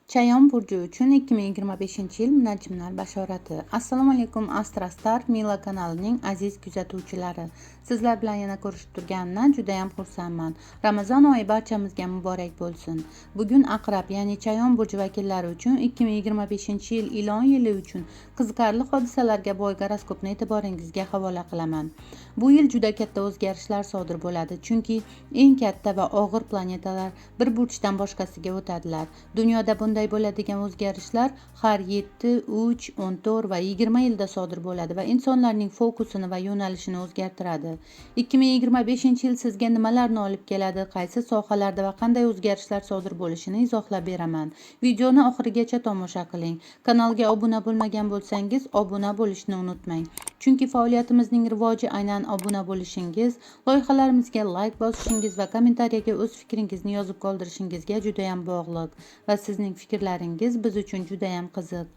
Chayon burji uchun 2025-yil munajjimlar bashorati. Assalomu alaykum Astrastar Mila kanalining aziz kuzatuvchilari. Sizlar bilan yana ko'rishib turganimdan juda ham xursandman. Ramazon oyi barchamizga muborak bo'lsin. Bugun Aqrab, ya'ni Chayon burji vakillari uchun 2025-yil Ilon yili uchun qiziqarli hodisalarga boy goroskopni e'tiboringizga havola qilaman. Bu yil juda katta o'zgarishlar sodir bo'ladi, chunki eng katta va og'ir planetalar bir burjdan boshqasiga o'tadilar. Dunyoda bunday bo'ladigan o'zgarishlar har 7, 3, 14 va 20 yilda sodir bo'ladi va insonlarning fokusini va yo'nalishini o'zgartiradi. 2025-yil sizga nimalarni olib keladi, qaysi sohalarda va qanday o'zgarishlar sodir bo'lishini izohlab beraman. Videoni oxirigacha tomosha qiling. Kanalga obuna bo'lmagan bo'lsangiz, obuna bo'lishni unutmang. Chunki faoliyatimizning rivoji aynan obuna bo'lishingiz, loyihalarimizga like bosishingiz va kommentariyaga o'z fikringizni yozib qoldirishingizga juda ham bog'liq va sizning fikrlaringiz biz uchun juda ham qiziq.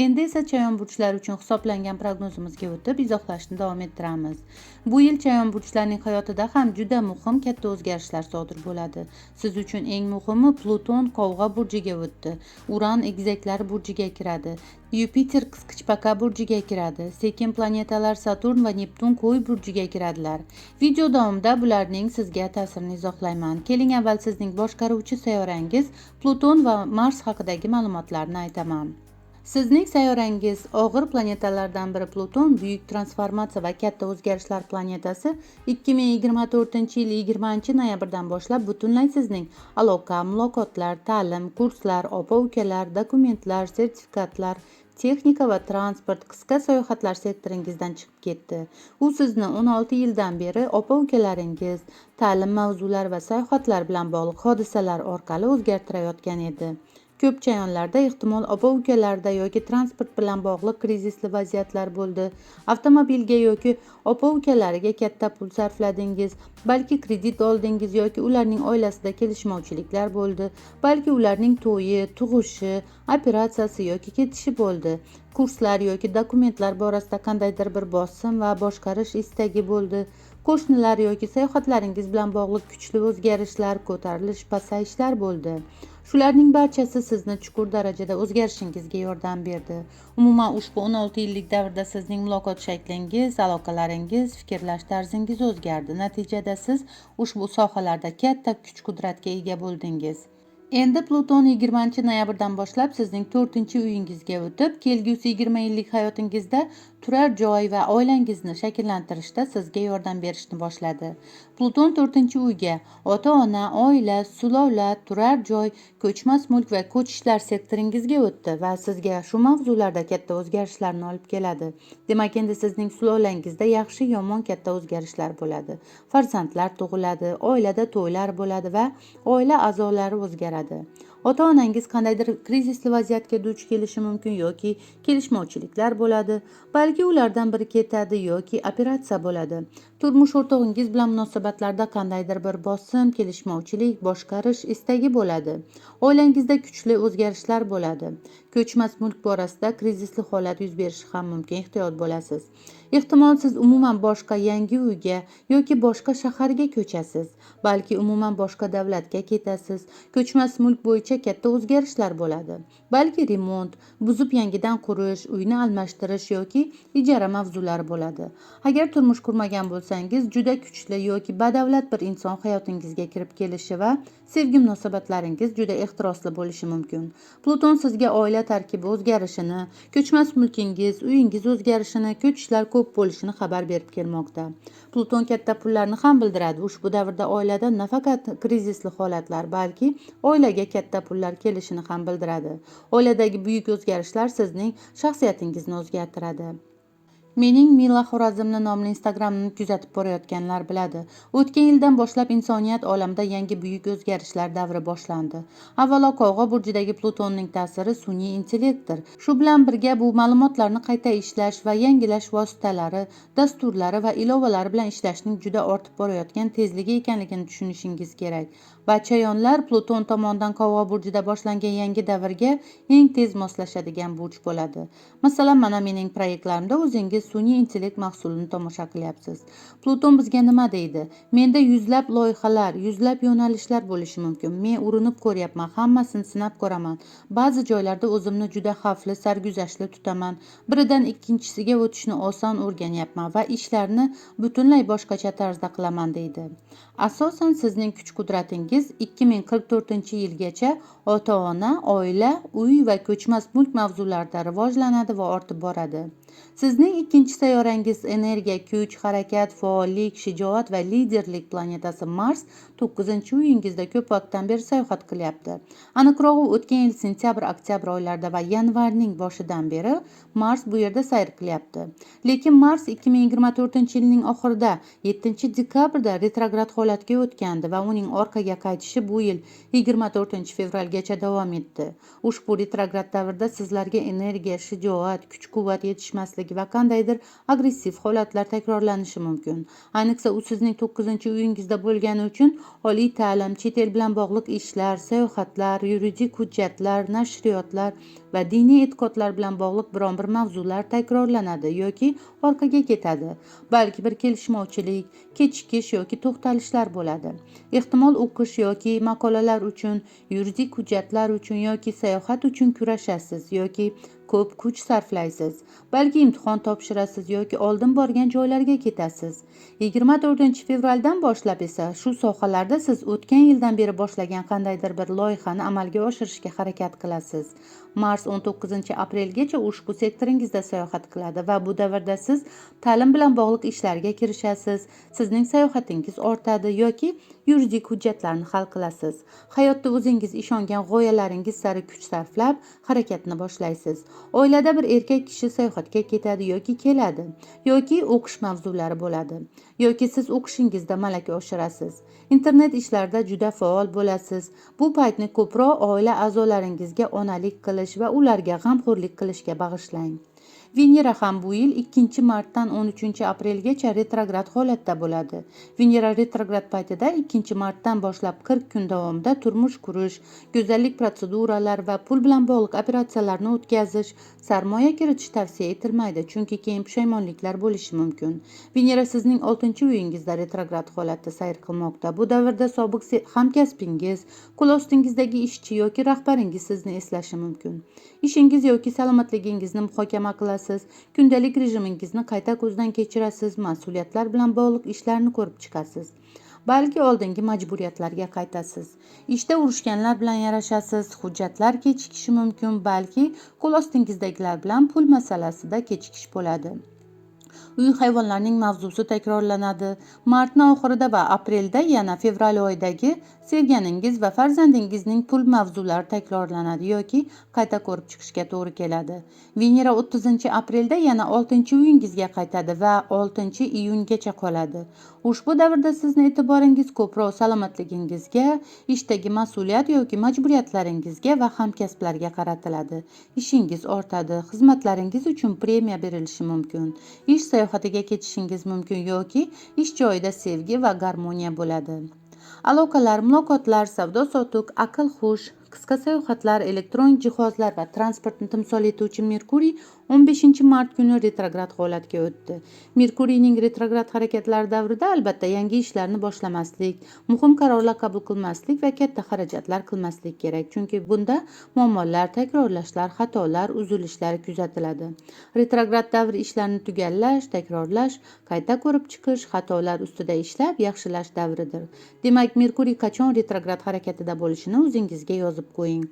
Endi esa Chayon burchlari uchun hisoblangan prognozimizga o'tib izohlashni davom ettiramiz. Bu yil Chayon burchlarining hayotida ham juda muhim katta o'zgarishlar sodir bo'ladi. Siz uchun eng muhimi Pluton Qovg'a burjiga o'tdi. Uran egizaklar burjiga kiradi. Yupiter qisqichbaqa burjiga kiradi. Sekin planetalar Saturn va Neptun Qo'y burjiga kiradilar. Video davomida bularning sizga ta'sirini izohlayman. Keling avval sizning boshqaruvchi sayyorangiz Pluton va Mars haqidagi ma'lumotlarni aytaman. Sizning sayyorangiz og'ir planetalardan biri Pluton buyuk transformatsiya va katta o'zgarishlar planetasi 2024-yil 20-noyabrdan boshlab butunlay sizning aloqa, muloqotlar, ta'lim, kurslar, opa-ukalar, dokumentlar, sertifikatlar, texnika va transport, qisqa sayohatlar sektoringizdan chiqib ketdi. U sizni 16 yildan beri opa-ukalaringiz, ta'lim mavzulari va sayohatlar bilan bog'liq hodisalar orqali o'zgartirayotgan edi. Ko'p chayonlarda ehtimol opa-ukalarda yoki transport bilan bog'liq krizisli vaziyatlar bo'ldi. Avtomobilga yoki opa-ukalariga katta pul sarfladingiz, balki kredit oldingiz yoki ularning oilasida kelishmovchiliklar bo'ldi, balki ularning to'yi, tug'ishi, operatsiyasi yoki ketishi bo'ldi. Kurslar yoki dokumentlar borasida qandaydir bir bosim va boshqarish istagi bo'ldi. Qo'shnilar yoki sayohatlaringiz bilan bog'liq kuchli o'zgarishlar, ko'tarilish, pasayishlar bo'ldi. Shularning barchasi sizni chuqur darajada o'zgarishingizga yordam berdi. Umuman ushbu 16 yillik davrda sizning muloqot shaklingiz, aloqalaringiz, fikrlash tarzingiz o'zgardi. Natijada siz ushbu sohalarda katta kuch-qudratga ega bo'ldingiz. Endi Pluton 20-noyabrdan boshlab sizning 4-uyingizga o'tib, kelgusi 20 yillik hayotingizda turar joy va oilangizni shakllantirishda sizga yordam berishni boshladi. Pluton 4-uyga ota-ona, oila, sulovlat, turar joy, ko'chmas mulk va ko'chishlar sektoringizga o'tdi va sizga shu mavzularda katta o'zgarishlarni olib keladi. Demak, endi sizning sulovlangizda yaxshi-yomon katta o'zgarishlar bo'ladi. Farzandlar tug'iladi, oilada to'ylar bo'ladi va oila a'zolari o'zgaradi. Ota-onangiz qandaydir krizisli vaziyatga duch kelishi mumkin yoki kelishmovchiliklar bo'ladi, balki ulardan biri ketadi yoki operatsiya bo'ladi. Turmush o'rtog'ingiz bilan munosabatlarda qandaydir bir bosim, kelishmovchilik, boshqarish istagi bo'ladi. Oilangizda kuchli o'zgarishlar bo'ladi. Ko'chmas mulk borasida krizisli holat yuz berishi ham mumkin, ehtiyot bo'lasiz. Ehtimol siz umuman boshqa yangi uyga yoki boshqa shaharga ko'chasiz, balki umuman boshqa davlatga ketasiz. Ko'chmas mulk bo'yicha katta o'zgarishlar bo'ladi. Balki remont, buzib yangidan qurish, uyni almashtirish yoki ijara mavzulari bo'ladi. Agar turmush qurmagan bo'lsangiz, juda kuchli yoki badavlat bir inson hayotingizga kirib kelishi va sevgi munosabatlaringiz juda ehtirosli bo'lishi mumkin. Pluton sizga oila tarkibi o'zgarishini, ko'chmas mulkingiz, uyingiz o'zgarishini, ko'chishlar ko'p bo'lishini xabar berib kelmoqda. Pluton katta pullarni ham bildiradi. Ushbu davrda oilada nafaqat krizisli holatlar, balki oilaga katta pullar kelishini ham bildiradi. Oiladagi buyuk o'zgarishlar sizning shaxsiyatingizni o'zgartiradi. Mening Mila Xorazmli nomli Instagramni kuzatib borayotganlar biladi. O'tgan yildan boshlab insoniyat olamida yangi buyuk o'zgarishlar davri boshlandi. Avvalo Qovg'a burjidagi Plutonning ta'siri sun'iy intellektdir. Shu bilan birga bu ma'lumotlarni qayta ishlash va yangilash vositalari, dasturlari va ilovalari bilan ishlashning juda ortib borayotgan tezligi ekanligini tushunishingiz kerak. va chayonlar Pluton tomonidan Qova burjida boshlangan yangi davrga eng tez moslashadigan burj bo'ladi. Masalan, mana mening proyektlarimda o'zingiz sun'iy intellekt mahsulini tomosha qilyapsiz. Pluton bizga nima deydi? Menda yuzlab loyihalar, yuzlab yo'nalishlar bo'lishi mumkin. Men urinib ko'ryapman, hammasini sinab ko'raman. Ba'zi joylarda o'zimni juda xavfli, sarguzashtli tutaman. Biridan ikkinchisiga o'tishni oson o'rganyapman va ishlarni butunlay boshqacha tarzda qilaman deydi. Asosan sizning kuch-qudratingiz 2044-yilgacha ota-ona, oila, uy va ko'chmas mulk mavzularida rivojlanadi va ortib boradi. Sizning ikkinchi sayyorangiz energiya, kuch, harakat, faollik, shijoat va liderlik planetasi Mars 9-uyingizda ko'p vaqtdan beri sayohat qilyapti. Aniqrog'i o'tgan yil sentyabr-oktyabr oylarida va yanvarning boshidan beri Mars bu yerda sayr qilyapti. Lekin Mars 2024-yilning oxirida 7-dekabrda retrograd holatga o'tgandi va uning orqaga qaytishi bu yil 24-fevralgacha davom etdi. Ushbu retrograd davrda sizlarga energiya, shijoat, kuch-quvvat yetishmasligi va qandaydir agressiv holatlar takrorlanishi mumkin. Ayniqsa u sizning 9-uyingizda bo'lgani uchun oliy ta'lim, chet el bilan bog'liq ishlar, sayohatlar, yuridik hujjatlar, nashriyotlar va diniy e'tiqodlar bilan bog'liq biron bir mavzular takrorlanadi yoki orqaga ketadi. Balki bir kelishmovchilik, kechikish yoki to'xtalishlar bo'ladi. Ehtimol o'qish yoki maqolalar uchun, yuridik hujjatlar uchun yoki sayohat uchun kurashasiz yoki ko'p kuch sarflaysiz. Balki imtihon topshirasiz yoki oldin borgan joylarga ketasiz. 24-fevraldan boshlab esa shu sohalarda siz o'tgan yildan beri boshlagan qandaydir bir loyihani amalga oshirishga harakat qilasiz. Mars 19-aprelgacha ushbu sektoringizda sayohat qiladi va bu davrda siz ta'lim bilan bog'liq ishlarga kirishasiz, sizning sayohatingiz ortadi yoki yuridik hujjatlarni hal qilasiz. Hayotda o'zingiz ishongan g'oyalaringiz sari kuch sarflab harakatni boshlaysiz. Oilada bir erkak kishi sayohatga ketadi yoki keladi, yoki o'qish mavzulari bo'ladi, yoki siz o'qishingizda malaka oshirasiz. Internet ishlarida juda faol bo'lasiz. Bu paytni ko'proq oila a'zolaringizga onalik qilish va ularga g'amxo'rlik qilishga bag'ishlang. Venera ham bu yil 2-martdan 13-aprelgacha retrograd holatda bo'ladi. Venera retrograd paytida 2-martdan boshlab 40 kun davomida turmush qurish, go'zallik protseduralari va pul bilan bog'liq operatsiyalarni o'tkazish, sarmoya kiritish tavsiya etilmaydi, chunki keyin pushaymonliklar bo'lishi mumkin. Venera sizning 6-uyingizda retrograd holatda sayr qilmoqda. Bu davrda sobiq hamkasbingiz, qo'l ostingizdagi ishchi yoki rahbaringiz sizni eslashi mumkin. Ishingiz yoki salomatligingizni muhokama qilasiz, kundalik rejimingizni qayta ko'zdan kechirasiz, mas'uliyatlar bilan bog'liq ishlarni ko'rib chiqasiz. Balki oldingi majburiyatlarga qaytasiz. Ishda urushganlar bilan yarashasiz, hujjatlar kechikishi mumkin, balki qo'l ostingizdagilar bilan pul masalasida kechikish bo'ladi. Uy hayvonlarining mavzusi takrorlanadi. Martning oxirida va aprelda yana fevral oyidagi sevganingiz va farzandingizning pul mavzulari takrorlanadi yoki qayta ko'rib chiqishga to'g'ri keladi. Venera 30-aprelda yana 6-uyingizga qaytadi va 6-iyungacha qoladi. Ushbu davrda sizning e'tiboringiz ko'proq salomatligingizga, ishdagi mas'uliyat yoki majburiyatlaringizga va hamkasblarga qaratiladi. Ishingiz ortadi, xizmatlaringiz uchun premiya berilishi mumkin. Ish sayohatiga ketishingiz mumkin yoki ish joyida sevgi va garmoniya bo'ladi. Aloqalar, muloqotlar, savdo-sotiq, aql-hush, qisqa sayohatlar, elektron jihozlar va transportni timsol etuvchi Merkuriy 15-mart kuni retrograd holatga o'tdi. Merkuriyning retrograd harakatlari davrida albatta yangi ishlarni boshlamaslik, muhim qarorlar qabul qilmaslik va katta xarajatlar qilmaslik kerak, chunki bunda muammolar, takrorlashlar, xatolar, uzilishlar kuzatiladi. Retrograd davri ishlarni tugallash, takrorlash, qayta ko'rib chiqish, xatolar ustida ishlab yaxshilash davridir. Demak, Merkuriy qachon retrograd harakatida bo'lishini o'zingizga yozib qo'ying.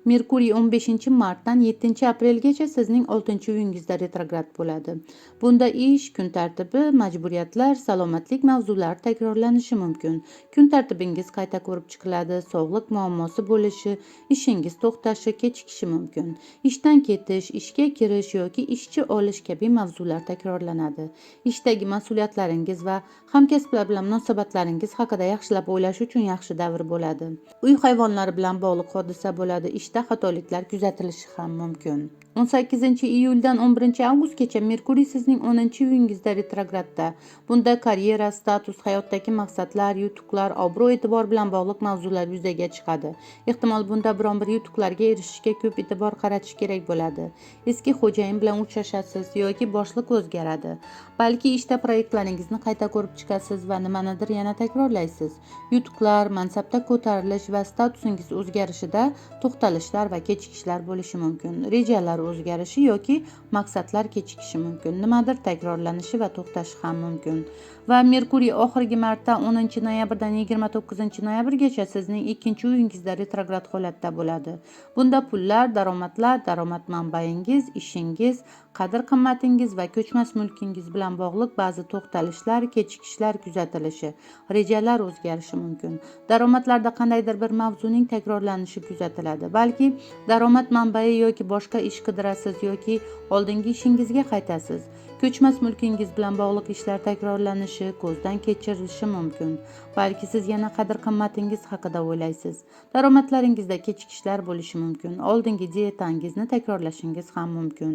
Merkuriy 15-martdan 7-aprelgacha sizning 6-uyingizda retrograd bo'ladi. Bunda ish, kun tartibi, majburiyatlar, salomatlik mavzulari takrorlanishi mumkin. Kun tartibingiz qayta ko'rib chiqiladi, sog'liq muammosi bo'lishi, ishingiz to'xtashi, kechikishi mumkin. Ishdan ketish, ishga kirish yoki ishchi olish kabi mavzular takrorlanadi. Ishdagi mas'uliyatlaringiz va hamkasblar bilan munosabatlaringiz haqida yaxshilab o'ylash uchun yaxshi davr bo'ladi. Uy hayvonlari bilan bog'liq hodisa bo'ladi. Ishda xatoliklar kuzatilishi ham mumkin. 18-iyuldan 11-avgustgacha Merkuriy sizning 10-uyingizda retrogradda. Bunda karyera, status, hayotdagi maqsadlar, yutuqlar, obro'-e'tibor bilan bog'liq mavzular yuzaga chiqadi. Ehtimol bunda biron bir yutuqlarga erishishga ko'p e'tibor qaratish kerak bo'ladi. Eski xo'jayin bilan uchrashasiz yoki boshliq o'zgaradi. Balki ishda proyektlaringizni qayta ko'rib chiqasiz va nimanidir yana takrorlaysiz. Yutuqlar, mansabda ko'tarilish va statusingiz o'zgarishida to'xtalishlar va kechikishlar bo'lishi mumkin. Rejalar o'zgarishi yoki maqsadlar kechikishi mumkin. Nimadir takrorlanishi va to'xtashi ham mumkin. Va Merkuriy oxirgi marta 10-noyabrdan 29-noyabrgacha sizning 2-uyingizda retrograd holatda bo'ladi. Bunda pullar, daromadlar, daromad manbaingiz, ishingiz, qadr-qimmatingiz va ko'chmas mulkingiz bilan bog'liq ba'zi to'xtalishlar, kechikishlar kuzatilishi, rejalar o'zgarishi mumkin. Daromadlarda qandaydir bir mavzuning takrorlanishi kuzatiladi. Balki daromad manbai yoki boshqa ish qidirasiz yoki oldingi ishingizga qaytasiz. Ko'chmas mulkingiz bilan bog'liq ishlar takrorlanishi, ko'zdan kechirilishi mumkin. Balki siz yana qadr-qimmatingiz haqida o'ylaysiz. Daromadlaringizda kechikishlar bo'lishi mumkin. Oldingi dietangizni takrorlashingiz ham mumkin.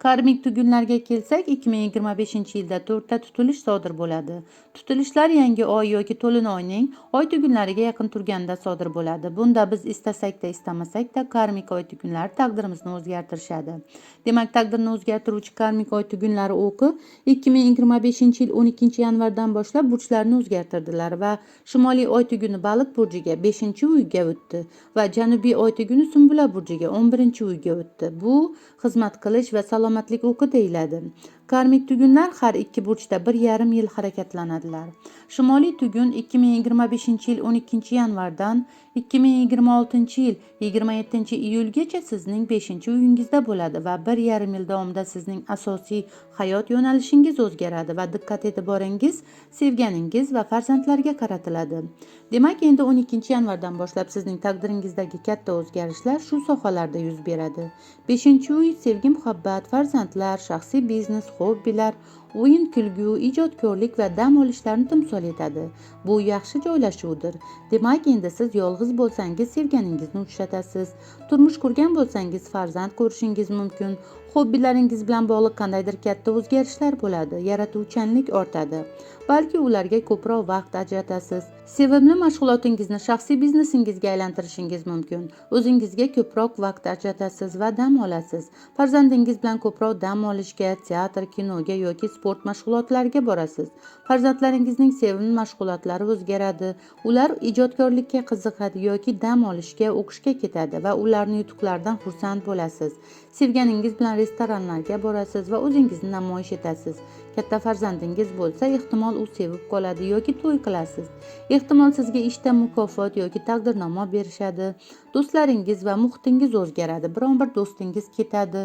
Karmik tugunlarga kelsak, 2025-yilda 4 ta tutilish sodir bo'ladi. Tutilishlar yangi oy yoki to'lin oyning oy tugunlariga yaqin turganda sodir bo'ladi. Bunda biz istasak-da, istamasak-da karmik oy tugunlari taqdirimizni o'zgartirishadi. Demak, taqdirni o'zgartiruvchi karmik oy tugunlari o'qi 2025-yil 12-yanvardan boshlab burchlarni o'zgartirdilar va shimoliy oy tuguni Baliq burjiga 5-uyga o'tdi va janubiy oy tuguni Sumbula burjiga 11-uyga o'tdi. Bu xizmat qilish va salomatlik o'qi deyiladi. Karmik tugunlar har ikki burchda 1,5 yil harakatlanadilar. Shimoliy tugun 2025-yil 12-yanvardan 2026-yil 27-iyulgacha sizning 5-uyingizda bo'ladi va 1,5 yil davomida sizning asosiy hayot yo'nalishingiz o'zgaradi va diqqat e'tiboringiz sevganingiz va farzandlarga qaratiladi. Demak, endi 12-yanvardan boshlab sizning taqdiringizdagi katta o'zgarishlar shu sohalarda yuz beradi. 5-uy sevgi, muhabbat, farzandlar, shaxsiy biznes, hobbilar, o'yin, kulgu, ijodkorlik va dam olishlarni timsol etadi. Bu yaxshi joylashuvdir. Demak, endi siz yolg'iz bo'lsangiz sevganingizni uchratasiz. Turmush qurgan bo'lsangiz farzand ko'rishingiz mumkin. Hobbilaringiz bilan bog'liq qandaydir katta o'zgarishlar bo'ladi. Yaratuvchanlik ortadi. Balki ularga ko'proq vaqt ajratasiz. Sevimli mashg'ulotingizni shaxsiy biznesingizga aylantirishingiz mumkin. O'zingizga ko'proq vaqt ajratasiz va dam olasiz. Farzandingiz bilan ko'proq dam olishga, teatr, kinoga yoki sport mashg'ulotlariga borasiz. Farzandlaringizning sevimli mashg'ulotlari o'zgaradi. Ular ijodkorlikka qiziqadi yoki dam olishga, o'qishga ketadi va ularning yutuqlaridan xursand bo'lasiz. Sevganingiz bilan restoranlarga borasiz va o'zingizni namoyish etasiz. Katta farzandingiz bo'lsa, ehtimol u sevib qoladi yoki to'y qilasiz. Ehtimol sizga ishda mukofot yoki taqdirnoma berishadi. Do'stlaringiz va muhitingiz o'zgaradi. Biron bir do'stingiz ketadi.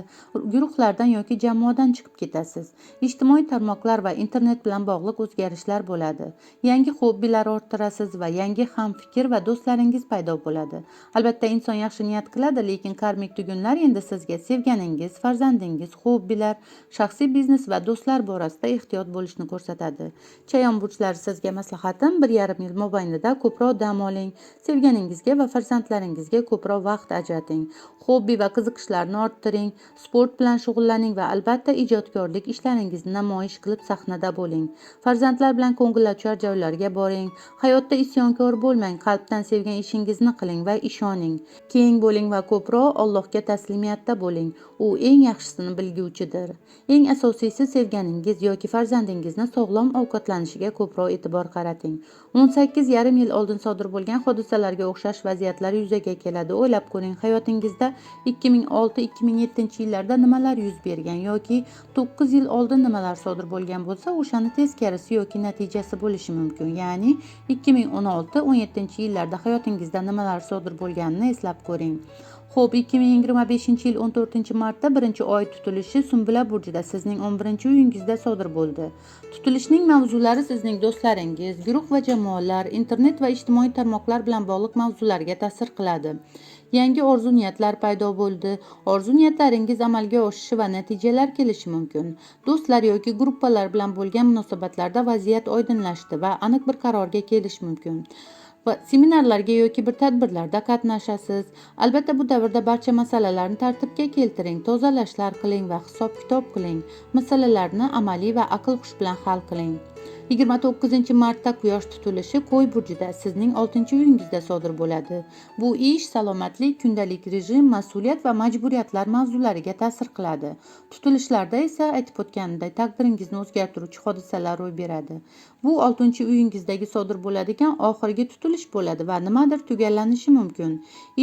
Guruhlardan yoki jamoadan chiqib ketasiz. Ijtimoiy tarmoqlar va internet bilan bog'liq o'zgarishlar bo'ladi. Yangi hobbilar orttirasiz va yangi hamfikr va do'stlaringiz paydo bo'ladi. Albatta, inson yaxshi niyat qiladi, lekin karmik tugunlar endi sizga sevganingiz, farzandingiz, hobbilar, shaxsiy biznes va do'stlar borasida ehtiyot bo'lishni ko'rsatadi. Chayon burchlari sizga maslahatim 1,5 yil mobaynida ko'proq dam oling. Sevganingizga va farzandlaringizga ko'proq vaqt ajrating. Hobbi va qiziqishlarni orttiring. Sport bilan shug'ullaning va albatta ijodkorlik ishlaringizni namoyish qilib sahnada bo'ling. Farzandlar bilan ko'ngilochar joylarga boring. Hayotda isyonkor bo'lmang. Qalbdan sevgan ishingizni qiling va ishoning. Keng bo'ling va ko'proq Allohga taslimiyatda bo'ling. U eng yaxshisini bilguvchidir. Eng asosiysi sevganingiz yoki farzandingizni sog'lom ovqatlanishiga ko'proq e'tibor qarating. 18,5 yil oldin sodir bo'lgan hodisalarga o'xshash vaziyatlar yuzaga keladi. O'ylab ko'ring, hayotingizda 2006-2007 yillarda nimalar yuz bergan yoki 9 yil oldin nimalar sodir bo'lgan bo'lsa, o'shani teskarisi yoki natijasi bo'lishi mumkin. Ya'ni 2016-17 yillarda hayotingizda nimalar sodir bo'lganini eslab ko'ring. Xo'p, 2025-yil 14-martda birinchi oy tutilishi Sumbula burjida sizning 11-uyingizda sodir bo'ldi. Tutilishning mavzulari sizning do'stlaringiz, guruh va jamoalar, internet va ijtimoiy tarmoqlar bilan bog'liq mavzularga ta'sir qiladi. Yangi orzu-niyatlar paydo bo'ldi. Orzu-niyatlaringiz amalga oshishi va natijalar kelishi mumkin. Do'stlar yoki gruppalar bilan bo'lgan munosabatlarda vaziyat oydinlashdi va aniq bir qarorga kelish mumkin. va seminarlarga yoki bir tadbirlarda qatnashasiz. Albatta bu davrda barcha masalalarni tartibga keltiring, tozalashlar qiling va hisob-kitob qiling. Masalalarni amaliy va aql-hush bilan hal qiling. 29-martda Quyosh tutilishi Qo'y burjida, sizning 6-uyingizda sodir bo'ladi. Bu ish, salomatlik, kundalik rejim, mas'uliyat va majburiyatlar mavzulariga ta'sir qiladi. Tutilishlarda esa aytib o'tganimdek taqdiringizni o'zgartiruvchi hodisalar ro'y beradi. Bu 6-uyingizdagi sodir bo'ladigan oxirgi tutilish bo'ladi va nimadir tugallanishi mumkin.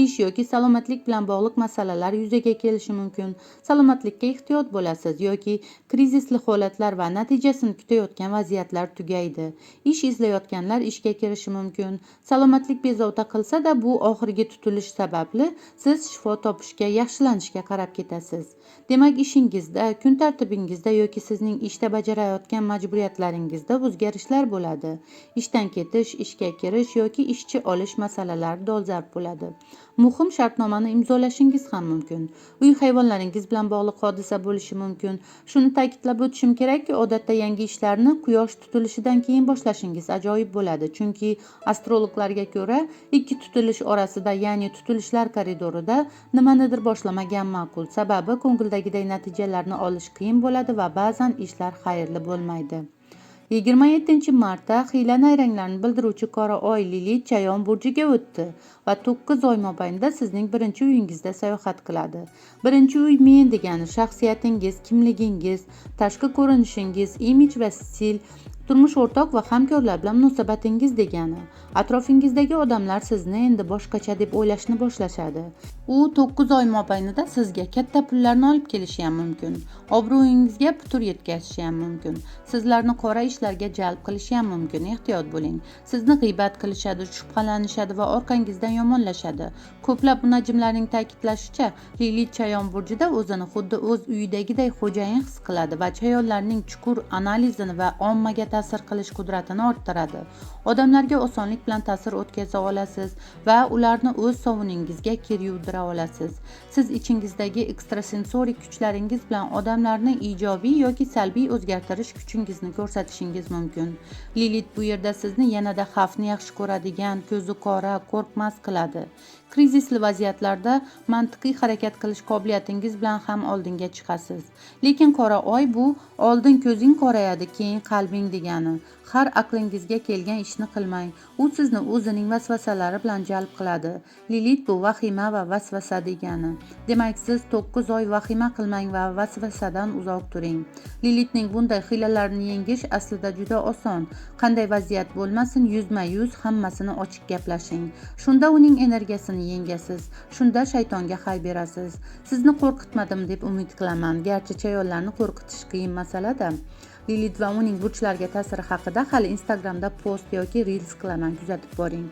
Ish yoki salomatlik bilan bog'liq masalalar yuzaga kelishi mumkin. Salomatlikka ehtiyot bo'lasiz yoki krizisli holatlar va natijasini kutayotgan vaziyatlar tugaydi. Ish izlayotganlar ishga kirishi mumkin. Salomatlik bezovta qilsa-da, bu oxirgi tutilish sababli siz shifo topishga, yaxshilanishga qarab ketasiz. Demak, ishingizda, kun tartibingizda yoki sizning ishda bajarayotgan majburiyatlaringizda o'zgarishlar bo'ladi. Ishdan ketish, ishga kirish yoki ishchi olish masalalari dolzarb bo'ladi. Muhim shartnomani imzolashingiz ham mumkin. Uy hayvonlaringiz bilan bog'liq hodisa bo'lishi mumkin. Shuni ta'kidlab o'tishim kerakki, odatda yangi ishlarni Quyosh tutilishidan keyin boshlashingiz ajoyib bo'ladi, chunki astrologlarga ko'ra ikki tutilish orasida, ya'ni tutilishlar koridorida nimanidir boshlamagan ma'qul. Sababi ko'ngildagiday natijalarni olish qiyin bo'ladi va ba'zan ishlar xayrli bo'lmaydi. 27-martda hiyla-nayranglarni bildiruvchi qora oy Lilit Chayon burjiga o'tdi va 9 oy mobaynida sizning 1-uyingizda sayohat qiladi. 1-uy men degani shaxsiyatingiz, kimligingiz, tashqi ko'rinishingiz, imij va stil, turmush o'rtoq va hamkorlar bilan munosabatingiz degani. Atrofingizdagi odamlar sizni endi boshqacha deb o'ylashni boshlashadi. U 9 oy mobaynida sizga katta pullarni olib kelishi ham mumkin. Obro'yingizga putur yetkazishi ham mumkin. Sizlarni qora ishlarga jalb qilishi ham mumkin. Ehtiyot bo'ling. Sizni g'iybat qilishadi, shubhalanishadi va orqangizdan yomonlashadi. Ko'plab munajjimlarning ta'kidlashicha, Lilit Chayon burjida o'zini xuddi o'z uyidagiday xo'jayin his qiladi va chayonlarning chuqur analizini va ommaga ta'sir qilish qudratini orttiradi. Odamlarga osonlik bilan ta'sir o'tkaza olasiz va ularni o'z sovuningizga kiryudira olasiz. Siz ichingizdagi ekstrasensorik kuchlaringiz bilan odamlarni ijobiy yoki salbiy o'zgartirish kuchingizni ko'rsatishingiz mumkin. Lilit bu yerda sizni yanada xavfni yaxshi ko'radigan, ko'zi qora, qo'rqmas qiladi. Krizisli vaziyatlarda mantiqiy harakat qilish qobiliyatingiz bilan ham oldinga chiqasiz. Lekin qora oy bu oldin ko'zing qorayadi, keyin qalbing degani. Har aqlingizga kelgan ishni qilmang. U sizni o'zining vasvasalari bilan jalb qiladi. Lilit bu vahima va vasvasa degani. Demak, siz 9 oy vahima qilmang va vasvasadan uzoq turing. Lilitning bunday hiylalarini yengish aslida juda oson. Qanday vaziyat bo'lmasin, yuzma-yuz hammasini ochiq gaplashing. Shunda uning energiyasini yengasiz. Shunda shaytonga hay berasiz. Sizni qo'rqitmadim deb umid qilaman. Garchi chayonlarni qo'rqitish qiyin masala-da. Lilit va uning burchlarga ta'siri haqida hali Instagramda post yoki reels qilaman, kuzatib boring.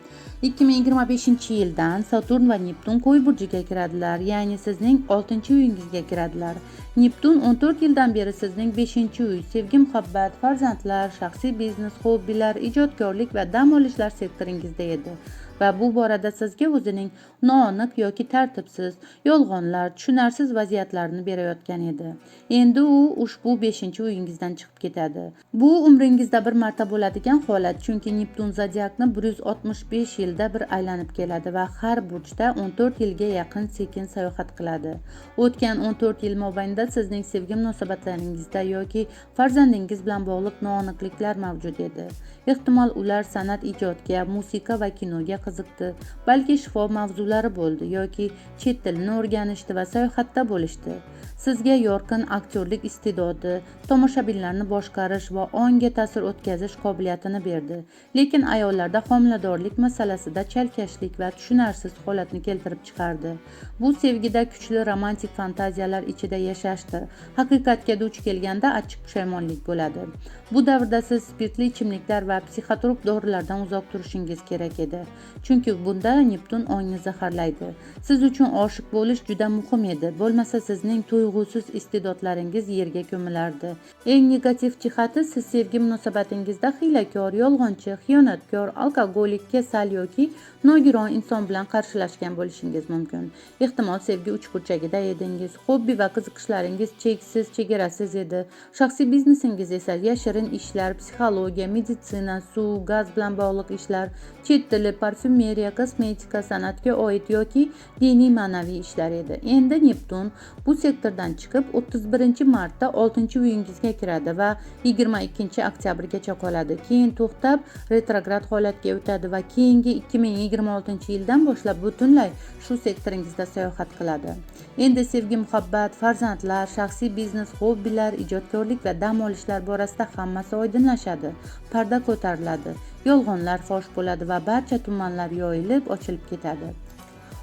2025-yildan Saturn va Neptun Qo'y burjiga kiradilar, ya'ni sizning 6-uyingizga kiradilar. Neptun 14 yildan beri sizning 5-uy, sevgi, muhabbat, farzandlar, shaxsiy biznes, hobbilar, ijodkorlik va dam olishlar sektoringizda edi. Va bu borada sizga o'zining noaniq yoki tartibsiz, yolg'onlar, tushunarsiz vaziyatlarni berayotgan edi. Endi u ushbu 5-uyingizdan chiqib ketadi. Bu umringizda bir marta bo'ladigan holat, chunki Neptun zodiakni 165 yilda bir aylanib keladi va har burjda 14 yilga yaqin sekin sayohat qiladi. O'tgan 14 yil mobaynida sizning sevgi munosabatlaringizda yoki farzandingiz bilan bog'liq noaniqliklar mavjud edi. Ehtimol ular san'at, ijodga, musiqa va kinoga qiziqdi, balki shifo mavzulari bo'ldi yoki chet tilini o'rganishdi va sayohatda bo'lishdi. Sizga yorqin aktyorlik iste'dodi, tomoshabinlarni boshqarish va onga ta'sir o'tkazish qobiliyatini berdi. Lekin ayollarda homiladorlik masalasida chalkashlik va tushunarsiz holatni keltirib chiqardi. Bu sevgida kuchli romantik fantaziyalar ichida yashashdir. Haqiqatga duch kelganda achchiq pushaymonlik bo'ladi. Bu davrda siz spirtli ichimliklar va psixotrop dorilardan uzoq turishingiz kerak edi. chunki bunda Neptun ongni zaharlaydi. Siz uchun oshiq bo'lish juda muhim edi, bo'lmasa sizning tuyg'usiz iste'dodlaringiz yerga ko'milardi. Eng negativ jihati, siz sevgi munosabatingizda hiylakor, yolg'onchi, xiyonatkor, alkogolik, kasal yoki nogiron inson bilan qarshilashgan bo'lishingiz mumkin. Ehtimol sevgi uchburchagida edingiz, hobbi va qiziqishlaringiz cheksiz, chegarasiz edi. Shaxsiy biznesingiz esa yashirin ishlar, psixologiya, meditsina, suv, gaz bilan bog'liq ishlar, chet tili, parfyumeriya, kosmetika, san'atga oid yoki diniy ma'naviy ishlar edi. Endi Neptun bu sektordan chiqib 31-martda 6-uyingizga kiradi va 22-oktyabrgacha qoladi. Keyin to'xtab retrograd holatga o'tadi va keyingi 2026-yildan boshlab butunlay shu sektoringizda sayohat qiladi. Endi sevgi, muhabbat, farzandlar, shaxsiy biznes, hobbilar, ijodkorlik va dam olishlar borasida hammasi oydinlashadi. Parda ko'tariladi, yolg'onlar fosh bo'ladi va barcha tumanlar yoyilib, ochilib ketadi.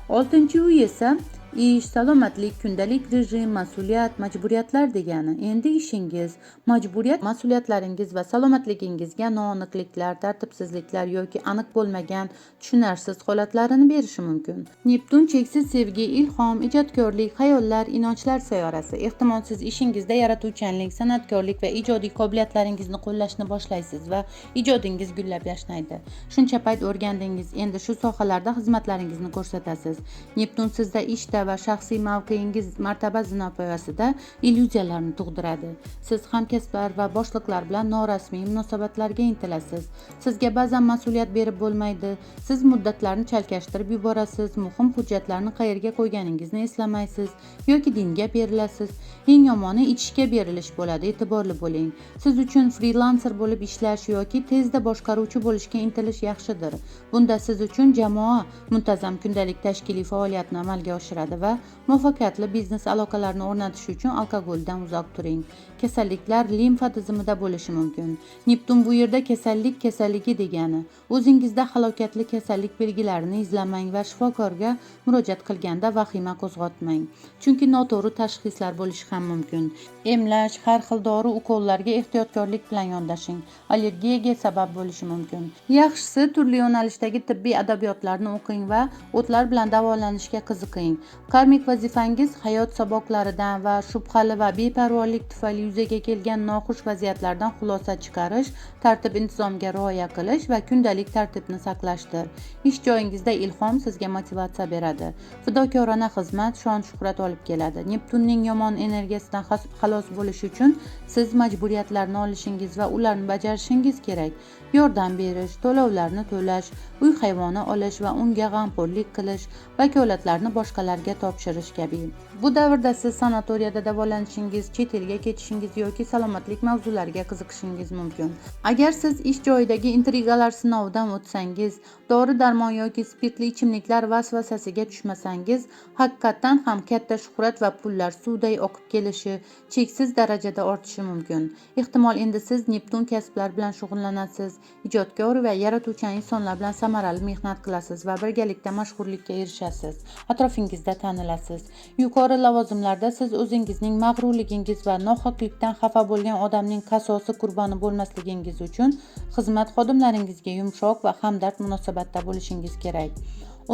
6-uy esa ish, salomatlik, kundalik rejim, mas'uliyat, majburiyatlar degani. Endi ishingiz, majburiyat, mas'uliyatlaringiz va salomatligingizga noaniqliklar, tartibsizliklar yoki aniq bo'lmagan, tushunarsiz holatlarini berishi mumkin. Neptun cheksiz sevgi, ilhom, ijodkorlik, xayollar, inonchlar sayyorasi. Ehtimol siz ishingizda yaratuvchanlik, san'atkorlik va ijodiy qobiliyatlaringizni qo'llashni boshlaysiz va ijodingiz gullab yashnaydi. Shuncha payt o'rgandingiz, endi shu sohalarda xizmatlaringizni ko'rsatasiz. Neptun sizda ishda va shaxsiy mavqeingiz martaba zinapoyasida illyuziyalarni tug'diradi. Siz hamkasblar va boshliqlar bilan norasmiy munosabatlarga intilasiz. Sizga ba'zan mas'uliyat berib bo'lmaydi. Siz muddatlarni chalkashtirib yuborasiz, muhim hujjatlarni qayerga qo'yganingizni eslamaysiz yoki dinga berilasiz. Eng yomoni ichishga berilish bo'ladi, e'tiborli bo'ling. Siz uchun frilanser bo'lib ishlash yoki tezda boshqaruvchi bo'lishga intilish yaxshidir. Bunda siz uchun jamoa muntazam kundalik tashkiliy faoliyatni amalga oshiradi va muvaffaqiyatli biznes aloqalarini o'rnatish uchun alkogoldan uzoq turing. Kasalliklar limfa tizimida bo'lishi mumkin. Neptun bu yerda kasallik kasalligi degani. O'zingizda halokatli kasallik belgilarini izlamang va shifokorga murojaat qilganda vahima qo'zg'otmang. Chunki noto'g'ri tashxislar bo'lishi ham mumkin. Emlash, har xil dori ukollarga ehtiyotkorlik bilan yondashing. Allergiyaga sabab bo'lishi mumkin. Yaxshisi turli yo'nalishdagi tibbiy adabiyotlarni o'qing va o'tlar bilan davolanishga qiziqing. Karmik vazifangiz hayot saboqlaridan va shubhali va beparvolik tufayli yuzaga kelgan noxush vaziyatlardan xulosa chiqarish, tartib-intizomga rioya qilish va kundalik tartibni saqlashdir. Ish joyingizda ilhom sizga motivatsiya beradi. Fidokorona xizmat shon-shuhrat olib keladi. Neptunning yomon energiyasidan xalos bo'lish uchun siz majburiyatlarni olishingiz va ularni bajarishingiz kerak. Yordam berish, to'lovlarni to'lash, uy hayvoni olish va unga g'amxo'rlik qilish, vakolatlarni boshqalarga topshirish kabi. Bu davrda siz sanatoriyada davolanishingiz, chet elga ketishingiz yoki salomatlik mavzulariga qiziqishingiz mumkin. Agar siz ish joyidagi intrigalar sinovidan o'tsangiz, dori-darmon yoki spirtli ichimliklar vasvasasiga tushmasangiz, haqiqatan ham katta shuhrat va pullar suvday oqib kelishi, cheksiz darajada ortishi mumkin. Ehtimol endi siz Neptun kasblar bilan shug'ullanasiz, ijodkor va yaratuvchan insonlar bilan samarali mehnat qilasiz va birgalikda mashhurlikka erishasiz. Atrofingizda tanilasiz. Yuqori lavozimlarda siz o'zingizning mag'rurligingiz va nohaqlikdan xafa bo'lgan odamning qasosi qurboni bo'lmasligingiz uchun xizmat xodimlaringizga yumshoq va hamdard munosabatda bo'lishingiz kerak.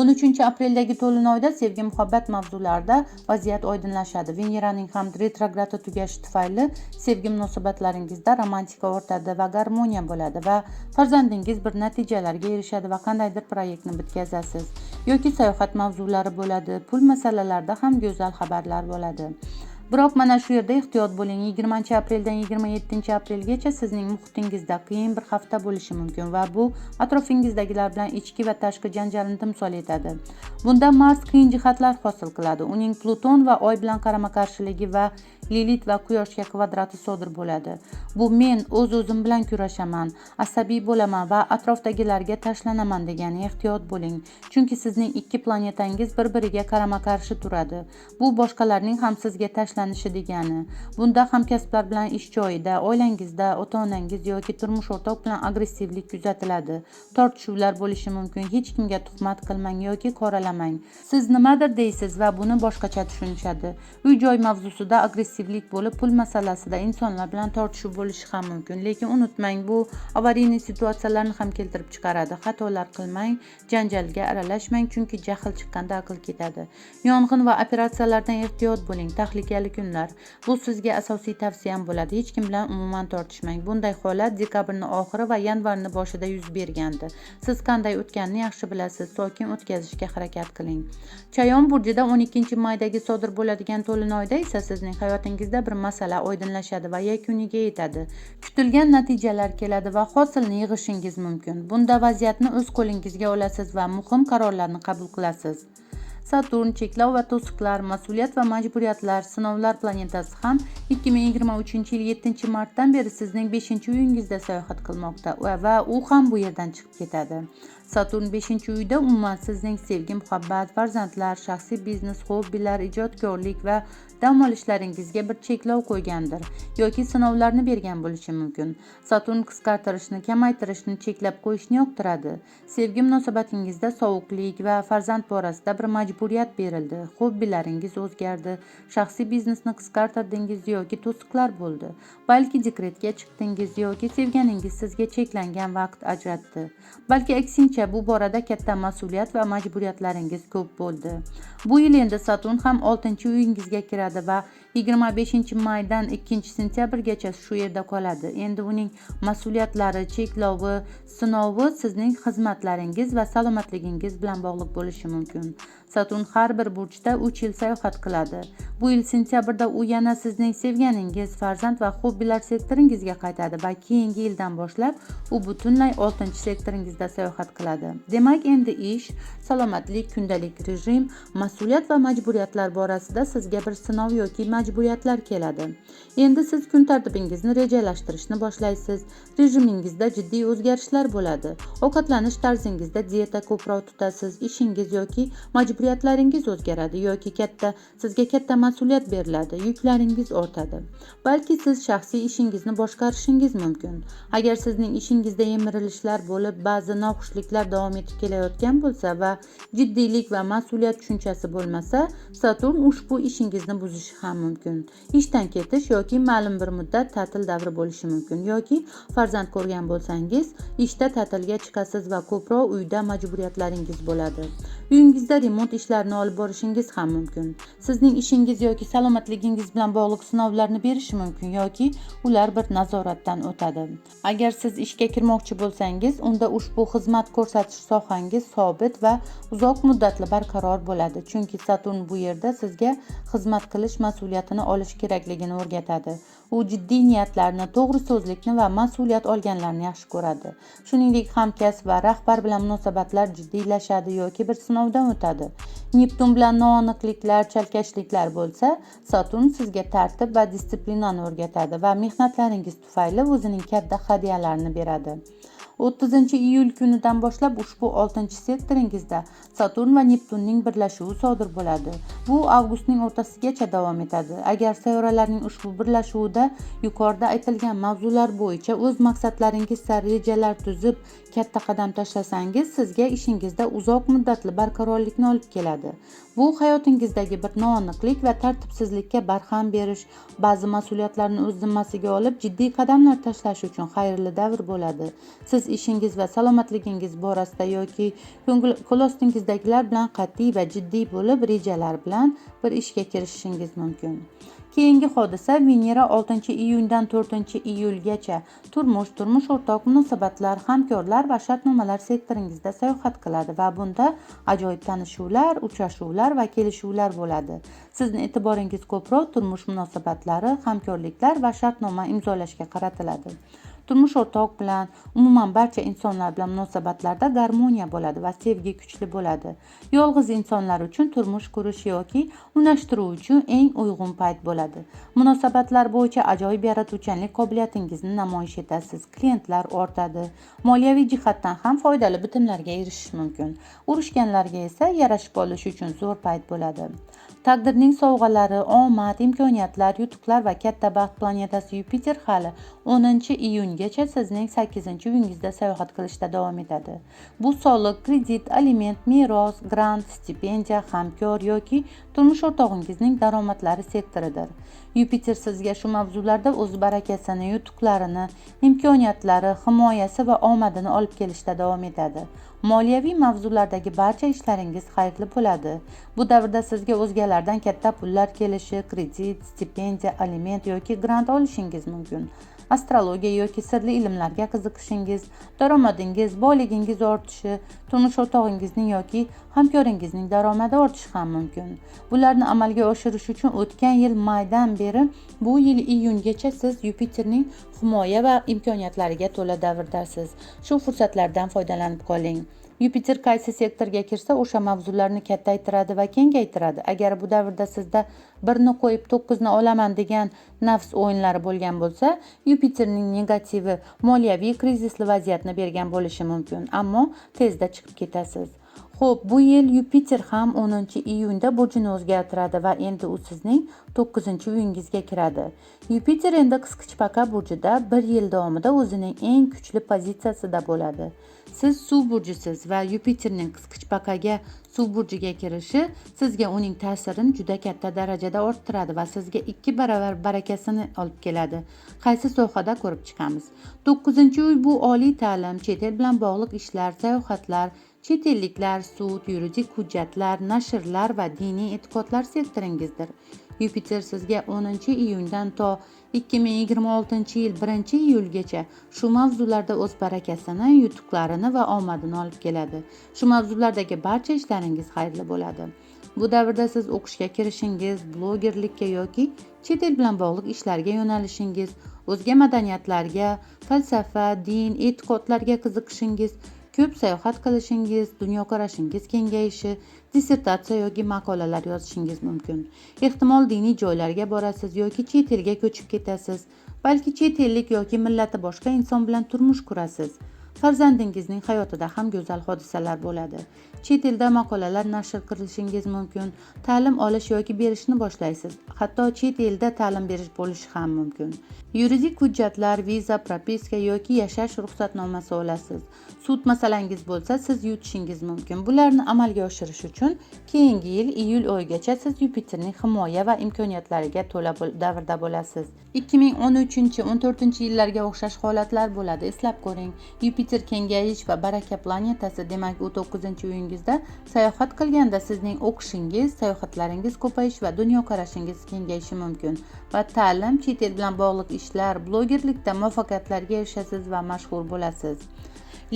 13-apreldagi to'lin-oyda sevgi muhabbat mavzularida vaziyat oydinlashadi. Veneraning ham retrogradi tugashi tufayli sevgi munosabatlaringizda romantika ortadi va garmoniya bo'ladi va farzandingiz bir natijalarga erishadi va qandaydir proyektni bitkazasiz. Yoki sayohat mavzulari bo'ladi, pul masalalarida ham go'zal xabarlar bo'ladi. Biroq mana shu yerda ehtiyot bo'ling. 20-apreldan 27-aprelgacha sizning muhitingizda qiyin bir hafta bo'lishi mumkin va bu atrofingizdagilar bilan ichki va tashqi janjalni timsol etadi. Bunda Mars qiyin jihatlar hosil qiladi. Uning Pluton va Oy bilan qarama-qarshiligi va Lilit va Quyoshga kvadrati sodir bo'ladi. Bu men o'z-o'zim bilan kurashaman, asabiy bo'laman va atrofdagilarga tashlanaman degani. Ehtiyot bo'ling, chunki sizning ikki planetangiz bir-biriga qarama-qarshi turadi. Bu boshqalarning ham sizga tashlanishi degani. Bunda hamkasblar bilan ish joyida, oilangizda, ota-onangiz yoki turmush o'rtoq bilan agressivlik kuzatiladi. Tortishuvlar bo'lishi mumkin. Hech kimga tuhmat qilmang yoki qoralamang. Siz nimadir deysiz va buni boshqacha tushunishadi. Uy-joy mavzusida agressiv impulsivlik bo'lib, pul masalasida insonlar bilan tortishuv bo'lishi ham mumkin. Lekin unutmang, bu avariyli situatsiyalarni ham keltirib chiqaradi. Xatolar qilmang, janjalga aralashmang, chunki jahl chiqqanda aql ketadi. Yong'in va operatsiyalardan ehtiyot bo'ling. Tahlikali kunlar. Bu sizga asosiy tavsiyam bo'ladi. Hech kim bilan umuman tortishmang. Bunday holat dekabrning oxiri va yanvarning boshida yuz bergandi. Siz qanday o'tganini yaxshi bilasiz. Sokin o'tkazishga harakat qiling. Chayon burjida 12-maydagi sodir bo'ladigan to'lin oyda esa sizning hayotingizda bir masala oydinlashadi va yakuniga yetadi. Kutilgan natijalar keladi va hosilni yig'ishingiz mumkin. Bunda vaziyatni o'z qo'lingizga olasiz va muhim qarorlarni qabul qilasiz. Saturn cheklov va to'siqlar, mas'uliyat va majburiyatlar, sinovlar planetasi ham 2023-yil 7-martdan beri sizning 5-uyingizda sayohat qilmoqda va u ham bu yerdan chiqib ketadi. Saturn 5-uyda umuman sizning sevgi, muhabbat, farzandlar, shaxsiy biznes, hobbilar, ijodkorlik va dam olishlaringizga bir cheklov qo'ygandir yoki sinovlarni bergan bo'lishi mumkin. Saturn qisqartirishni, kamaytirishni, cheklab qo'yishni yoqtiradi. Sevgi munosabatingizda sovuqlik va farzand borasida bir majburiyat berildi. Hobbilaringiz o'zgardi, shaxsiy biznesni qisqartirdingiz yoki to'siqlar bo'ldi. Balki dekretga chiqdingiz yoki sevganingiz sizga cheklangan vaqt ajratdi. Balki aksincha, bu borada katta mas'uliyat va majburiyatlaringiz ko'p bo'ldi. Bu yil endi Saturn ham 6-uyingizga kiradi va 25-maydan 2-sentyabrgacha shu yerda qoladi. Endi uning mas'uliyatlari, cheklovi, sinovi sizning xizmatlaringiz va salomatligingiz bilan bog'liq bo'lishi mumkin. Saturn har bir burchda 3 yil sayohat qiladi. Bu yil sentyabrda u yana sizning sevganingiz, farzand va hobbilar sektoringizga qaytadi va keyingi yildan boshlab u butunlay 6-sektoringizda sayohat qiladi. Demak, endi ish, salomatlik, kundalik rejim, mas'uliyat va majburiyatlar borasida sizga bir sinov yoki majburiyatlar keladi. Endi siz kun tartibingizni rejalashtirishni boshlaysiz. Rejimingizda jiddiy o'zgarishlar bo'ladi. Ovqatlanish tarzingizda dieta ko'proq tutasiz. Ishingiz yoki majburiyatlaringiz o'zgaradi yoki sizga katta mas'uliyat beriladi. Yuklaringiz ortadi. Balki siz shaxsiy ishingizni boshqarishingiz mumkin. Agar sizning ishingizda yemirilishlar bo'lib, ba'zi noxushliklar davom etib kelayotgan bo'lsa va jiddiylik va mas'uliyat tushunchasi bo'lmasa, Saturn ushbu ishingizni buzishi ham mumkin. Ishdan ketish yoki ma'lum bir muddat ta'til davri bo'lishi mumkin yoki farzand ko'rgan bo'lsangiz, ishda ta'tilga chiqasiz va ko'proq uyda majburiyatlaringiz bo'ladi. Uyingizda remont ishlarini olib borishingiz ham mumkin. Sizning ishingiz yoki salomatligingiz bilan bog'liq sinovlarni berishi mumkin yoki ular bir nazoratdan o'tadi. Agar siz ishga kirmoqchi bo'lsangiz, unda ushbu xizmat ko'rsatish sohangiz sobit va uzoq muddatli barqaror bo'ladi, chunki Saturn bu yerda sizga xizmat qilish mas'uliyatini olish kerakligini o'rgatadi. U jiddiy niyatlarni, to'g'ri so'zlikni va mas'uliyat olganlarni yaxshi ko'radi. Shuningdek, hamkasb va rahbar bilan munosabatlar jiddiylashadi yoki bir sinovdan o'tadi. Neptun bilan noaniqliklar, chalkashliklar bo'lsa, Saturn sizga tartib va disiplinani o'rgatadi va mehnatlaringiz tufayli o'zining katta hadyalarini beradi. 30-iyul kunidan boshlab ushbu 6-sektoringizda Saturn va Neptunning birlashuvi sodir bo'ladi. Bu avgustning o'rtasigacha davom etadi. Agar sayyoralarning ushbu birlashuvida yuqorida aytilgan mavzular bo'yicha o'z maqsadlaringiz sari rejalar tuzib, katta qadam tashlasangiz, sizga ishingizda uzoq muddatli barqarorlikni olib keladi. Bu hayotingizdagi bir noaniqlik va tartibsizlikka barham berish, ba'zi mas'uliyatlarni o'z zimmasiga olib, jiddiy qadamlar tashlash uchun xayrli davr bo'ladi. Siz ishingiz va salomatligingiz borasida yoki ko'lostingizdagilar bilan qat'iy va jiddiy bo'lib, rejalar bilan bir ishga kirishishingiz mumkin. Keyingi hodisa Venera 6-iyundan 4-iyulgacha turmush o'rtoq munosabatlar, hamkorlar va shartnomalar sektoringizda sayohat qiladi va bunda ajoyib tanishuvlar, uchrashuvlar va kelishuvlar bo'ladi. Sizning e'tiboringiz ko'proq turmush munosabatlari, hamkorliklar va shartnoma imzolashga qaratiladi. Turmush o'rtoq bilan, umuman barcha insonlar bilan munosabatlarda garmoniya bo'ladi va sevgi kuchli bo'ladi. Yolg'iz insonlar uchun turmush qurish yoki unashtiruv uchun eng uyg'un payt bo'ladi. Munosabatlar bo'yicha ajoyib yaratuvchanlik qobiliyatingizni namoyish etasiz. Klientlar ortadi. Moliyaviy jihatdan ham foydali bitimlarga erishish mumkin. Urushganlarga esa yarashib olish uchun zo'r payt bo'ladi. Taqdirning sovg'alari, omad, imkoniyatlar, yutuqlar va katta baxt planetasi Yupiter hali 10-iyungacha sizning 8-uyingizda sayohat qilishda davom etadi. Bu soliq, kredit, aliment, meros, grant, stipendiya, hamkor yoki turmush o'rtog'ingizning daromadlari sektoridir. Yupiter sizga shu mavzularda o'z barakasini, yutuqlarini, imkoniyatlari, himoyasi va omadini olib kelishda davom etadi. Moliyaviy mavzulardagi barcha ishlaringiz xayrli bo'ladi. Bu davrda sizga o'zgalardan katta pullar kelishi, kredit, stipendiya, aliment yoki grant olishingiz mumkin. Astrologiya yoki sirli ilmlarga qiziqishingiz, daromadingiz, boyligingiz ortishi, turmush o'rtog'ingizning yoki hamkoringizning daromadi ortishi ham mumkin. Bularni amalga oshirish uchun o'tgan yil maydan beri bu yil iyungacha siz Yupiterning himoya va imkoniyatlariga to'la davrdasiz. Shu fursatlardan foydalanib qoling. Yupiter qaysi sektorga kirsa, o'sha mavzularni kattaytiradi va kengaytiradi. Agar bu davrda sizda birni qo'yib 9 ni olaman degan nafs o'yinlari bo'lgan bo'lsa, Yupiterning negativi moliyaviy krizisli vaziyatni bergan bo'lishi mumkin, ammo tezda chiqib ketasiz. Xo'p, bu yil Yupiter ham 10-iyunda burjini o'zgartiradi va endi u sizning 9-uyingizga kiradi. Yupiter endi qisqichbaqa burjida 1 yil davomida o'zining eng kuchli pozitsiyasida bo'ladi. Siz suv burjisiz va Yupiterning qisqichbaqaga suv burjiga kirishi sizga uning ta'sirini juda katta darajada orttiradi va sizga 2 baravar barakasini olib keladi. Qaysi sohada ko'rib chiqamiz. 9-uy bu oliy ta'lim, chet el bilan bog'liq ishlar, sayohatlar, chet elliklar, sud, yuridik hujjatlar, nashrlar va diniy e'tiqodlar sektoringizdir. Yupiter sizga 10-iyundan to 2026-yil 1-iyulgacha shu mavzularda o'z barakasini, yutuqlarini va omadini olib keladi. Shu mavzulardagi barcha ishlaringiz xayrli bo'ladi. Bu davrda siz o'qishga kirishingiz, blogerlikka yoki chet el bilan bog'liq ishlarga yo'nalishingiz, o'zga madaniyatlarga, falsafa, din, e'tiqodlarga qiziqishingiz, ko'p sayohat qilishingiz, dunyoqarashingiz kengayishi, dissertatsiya yoki maqolalar yozishingiz mumkin. Ehtimol diniy joylarga borasiz yoki chet elga ko'chib ketasiz. Balki chet ellik yoki millati boshqa inson bilan turmush qurasiz. Farzandingizning hayotida ham go'zal hodisalar bo'ladi. Chet elda maqolalar nashr qilishingiz mumkin. Ta'lim olish yoki berishni boshlaysiz. Hatto chet elda ta'lim berish bo'lishi ham mumkin. Yuridik hujjatlar, viza, propiska yoki yashash ruxsatnomasi olasiz. Sud masalangiz bo'lsa, siz yutishingiz mumkin. Bularni amalga oshirish uchun keyingi yil iyul oyigacha siz Yupiterning himoya va imkoniyatlariga to'la davrda bo'lasiz. 2013-14-yillarga o'xshash holatlar bo'ladi. Eslab ko'ring. Yupiter kengayish va baraka planetasi, demak u 9-uyingizda sayohat qilganda sizning o'qishingiz, sayohatlaringiz ko'payish va dunyoqarashingiz kengayishi mumkin. Va ta'lim, chet el bilan bog'liq ishlar, blogerlikda muvaffaqiyatlarga erishasiz va mashhur bo'lasiz.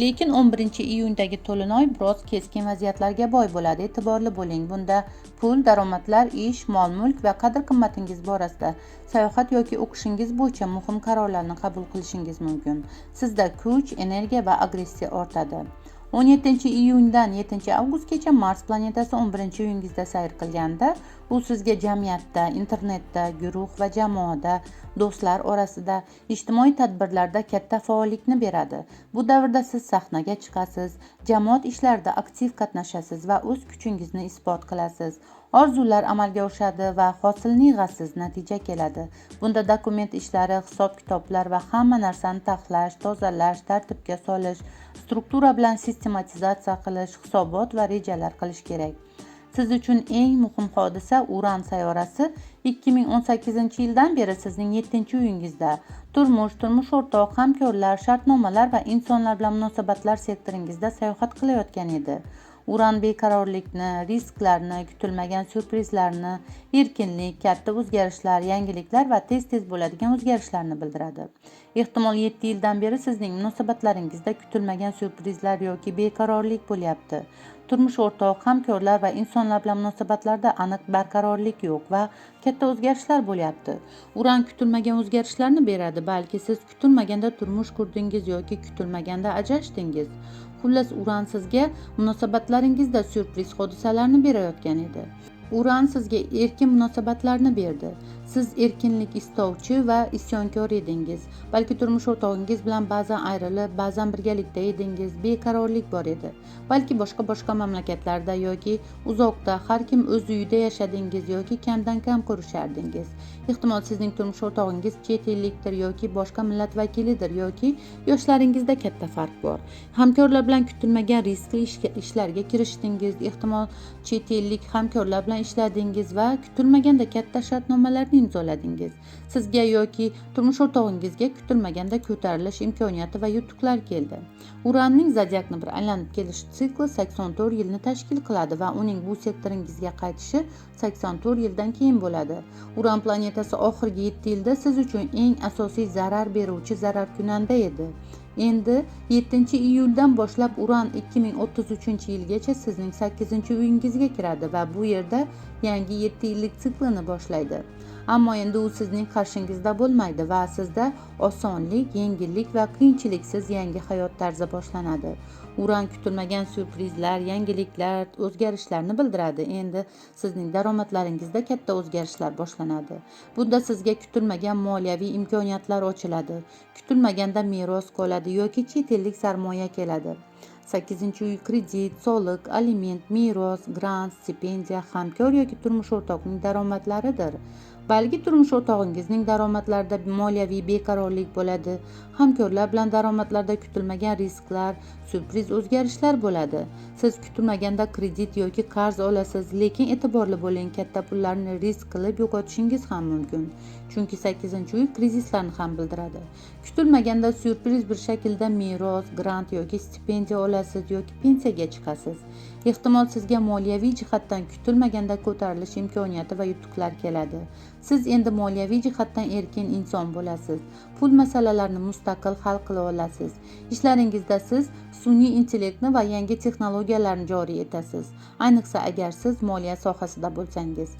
Lekin 11-iyundagi to'linoy biroz keskin vaziyatlarga boy bo'ladi. E'tiborli bo'ling. Bunda pul, daromadlar, ish, mol-mulk va qadr-qimmatingiz borasida sayohat yoki o'qishingiz bo'yicha muhim qarorlarni qabul qilishingiz mumkin. Sizda kuch, energiya va agressiya ortadi. 17-iyundan 7-avgustgacha Mars planetasi 11-uyingizda sayr qilganda, u sizga jamiyatda, internetda, guruh va jamoada, do'stlar orasida, ijtimoiy tadbirlarda katta faollikni beradi. Bu davrda siz sahnaga chiqasiz, jamoat ishlarida aktiv qatnashasiz va o'z kuchingizni isbot qilasiz. Orzular amalga oshadi va hosilni yig'asiz, natija keladi. Bunda dokument ishlari, hisob-kitoblar va hamma narsani taxlash, tozalash, tartibga solish, struktura bilan sistematizatsiya qilish, hisobot va rejalar qilish kerak. Siz uchun eng muhim hodisa Uran sayyorasi 2018-yildan beri sizning 7-uyingizda turmush o'rtoq, hamkorlar, shartnomalar va insonlar bilan munosabatlar sektoringizda sayohat qilayotgan edi. Uran beqarorlikni, risklarni, kutilmagan syurprizlarni, erkinlik, katta o'zgarishlar, yangiliklar va tez-tez bo'ladigan o'zgarishlarni bildiradi. Ehtimol 7 yildan beri sizning munosabatlaringizda kutilmagan syurprizlar yoki beqarorlik bo'lyapti. Turmush o'rtoq, hamkorlar va insonlar bilan munosabatlarda aniq barqarorlik yo'q va katta o'zgarishlar bo'lyapti. Uran kutilmagan o'zgarishlarni beradi, balki siz kutilmaganda turmush qurdingiz yoki kutilmaganda ajrashdingiz. Xullas, Uran sizga munosabatlaringizda syurpriz hodisalarni berayotgan edi. Uran sizga erkin munosabatlarni berdi. Siz erkinlik istovchi va isyonkor edingiz. Balki turmush o'rtog'ingiz bilan ba'zan ayrilib, ba'zan birgalikda edingiz, beqarorlik bor edi. Balki boshqa mamlakatlarda yoki uzoqda har kim o'z uyida yashadingiz yoki kamdan kam ko'rishardingiz. Ehtimol sizning turmush o'rtog'ingiz chet ellikdir yoki boshqa millat vakilidir yoki yoshlaringizda katta farq bor. Hamkorlar bilan kutilmagan riskli ishlarga kirishdingiz. Ehtimol chet ellik hamkorlar bilan ishladingiz va kutilmaganda katta shartnomalarni shartni imzoladingiz. Sizga yoki turmush o'rtog'ingizga kutilmaganda ko'tarilish imkoniyati va yutuqlar keldi. Uranning zodiakni bir aylanib kelish sikli 84 yilni tashkil qiladi va uning bu sektoringizga qaytishi 84 yildan keyin bo'ladi. Uran planetasi oxirgi 7 yilda siz uchun eng asosiy zarar beruvchi zararkunanda edi. Endi 7-iyuldan boshlab Uran 2033-yilgacha sizning 8-uyingizga kiradi va bu yerda yangi 7 yillik siklini boshlaydi. Ammo endi u sizning qarshingizda bo'lmaydi va sizda osonlik, yengillik va qiyinchiliksiz yangi hayot tarzi boshlanadi. Uran kutilmagan syurprizlar, yangiliklar, o'zgarishlarni bildiradi. Endi sizning daromadlaringizda katta o'zgarishlar boshlanadi. Bunda sizga kutilmagan moliyaviy imkoniyatlar ochiladi. Kutilmaganda meros qoladi yoki chet ellik sarmoya keladi. 8-uy kredit, soliq, aliment, meros, grant, stipendiya, hamkor yoki turmush o'rtoqning daromadlaridir. Balki turmush o'rtog'ingizning daromadlarida moliyaviy beqarorlik bo'ladi. Hamkorlar bilan daromadlarda kutilmagan risklar, syurpriz o'zgarishlar bo'ladi. Siz kutilmaganda kredit yoki qarz olasiz, lekin e'tiborli bo'ling, katta pullarni risk qilib yo'qotishingiz ham mumkin. Chunki 8-uy krizislarni ham bildiradi. Kutilmaganda syurpriz bir shaklda meros, grant yoki stipendiya olasiz yoki pensiyaga chiqasiz. Ehtimol sizga moliyaviy jihatdan kutilmaganda ko'tarilish imkoniyati va yutuqlar keladi. Siz endi moliyaviy jihatdan erkin inson bo'lasiz. Pul masalalarini mustaqil hal qila olasiz. Ishlaringizda siz sun'iy intellektni va yangi texnologiyalarni joriy etasiz. Ayniqsa agar siz moliya sohasida bo'lsangiz.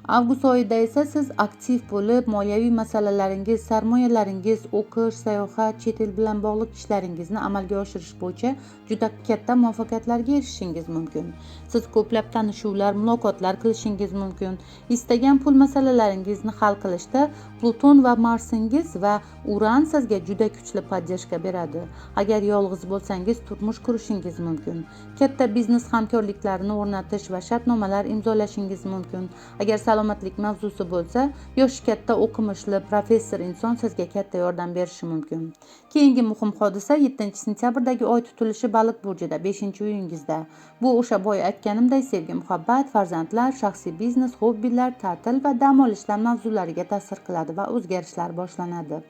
Avgust oyida esa siz aktiv bo'lib, moliyaviy masalalaringiz, sarmoyalaringiz, o'qish, sayohat, chet el bilan bog'liq ishlaringizni amalga oshirish bo'yicha juda katta muvaffaqiyatlarga erishishingiz mumkin. Siz ko'plab tanishuvlar, muloqotlar qilishingiz mumkin. Istagan pul masalalaringizni hal qilishda Pluton va Marsingiz va Uran sizga juda kuchli podдержка beradi. Agar yolg'iz bo'lsangiz, turmush qurishingiz mumkin. Katta biznes hamkorliklarini o'rnatish va shartnomalar imzolashingiz mumkin. Agar salomatlik mavzusi bo'lsa, yoshi katta o'qimishli professor inson sizga katta yordam berishi mumkin. Keyingi muhim hodisa 7-sentyabrdagi oy tutilishi Baliq burjida 5-uyingizda. Bu o'sha boya aytganimday sevgi, muhabbat, farzandlar, shaxsiy biznes, hobbilar, ta'til va dam olishlar mavzulariga ta'sir qiladi va o'zgarishlar boshlanadi.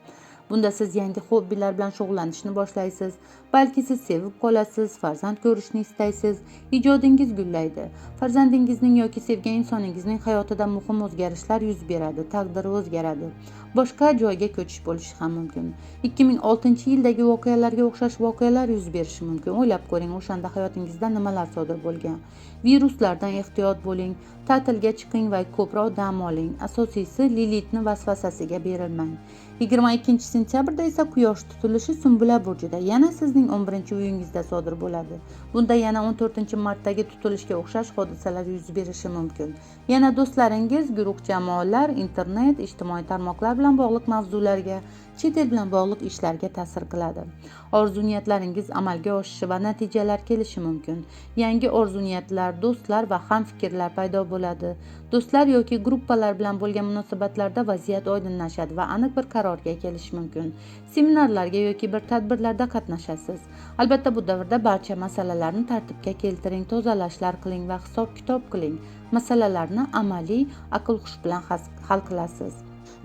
Bunda siz yangi hobbilar bilan shug'ullanishni boshlaysiz. Balki siz sevib qolasiz, farzand ko'rishni istaysiz, ijodingiz gullaydi. Farzandingizning yoki sevgan insoningizning hayotida muhim o'zgarishlar yuz beradi, taqdiri o'zgaradi. Boshqa joyga ko'chish bo'lishi ham mumkin. 2006-yildagi voqealarga o'xshash voqealar yuz berishi mumkin. O'ylab ko'ring, o'shanda hayotingizda nimalar sodir bo'lgan. Viruslardan ehtiyot bo'ling, ta'tilga chiqing va ko'proq dam oling. Asosiysi Lilitni vasvasasiga berilmang. 22-sentyabrda esa Quyosh tutilishi Sumbula burjida, yana sizning 11-uyingizda sodir bo'ladi. Bunda yana 14-martdagi tutilishga o'xshash hodisalar yuz berishi mumkin. Yana do'stlaringiz, guruh jamoalar, internet, ijtimoiy tarmoqlar bilan bog'liq mavzularga, chet el bilan bog'liq ishlarga ta'sir qiladi. Orzu-niyatlaringiz amalga oshishi va natijalar kelishi mumkin. Yangi orzu-niyatlar, do'stlar va hamfikrlar paydo bo'ladi. Do'stlar yoki gruppalar bilan bo'lgan munosabatlarda vaziyat oydinlashadi va aniq bir qarorga kelish mumkin. Seminarlarga yoki bir tadbirlarda qatnashasiz. Albatta bu davrda barcha masalalarni tartibga keltiring, tozalashlar qiling va hisob-kitob qiling. Masalalarni amaliy aql-hush bilan hal qilasiz.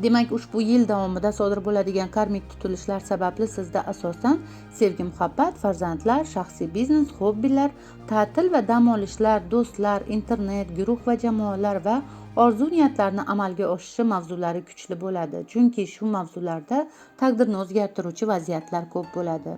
Demak, ushbu yil davomida sodir bo'ladigan karmik tutilishlar sababli sizda asosan sevgi, muhabbat, farzandlar, shaxsiy biznes, hobbilar, ta'til va dam olishlar, do'stlar, internet, guruh va jamoalar va orzu-niyatlarni amalga oshishi mavzulari kuchli bo'ladi. Chunki shu mavzularda taqdirni o'zgartiruvchi vaziyatlar ko'p bo'ladi.